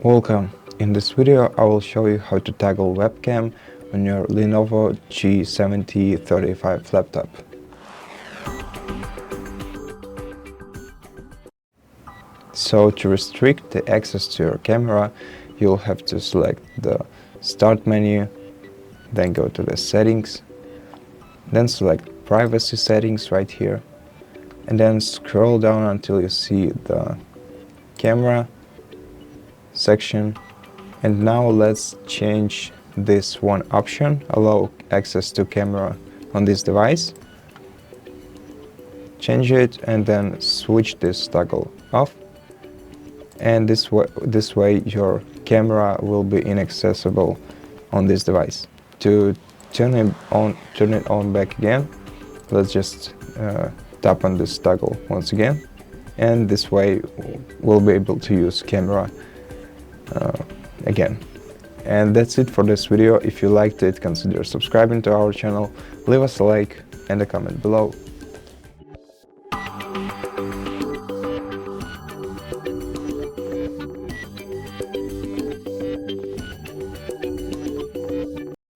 Welcome. In this video I will show you how to toggle webcam on your LENOVO G70-35 laptop. So to restrict the access to your camera, you'll have to select the Start menu, then go to the Settings, then select Privacy Settings right here, and then scroll down until you see the Camera section. And now let's change this one option, allow access to camera on this device. Change it and then switch this toggle off, and this way your camera will be inaccessible on this device. To turn it on back again, let's just tap on this toggle once again, and this way we'll be able to use camera again. And that's it for this video. If you liked it, consider subscribing to our channel, leave us a like and a comment below.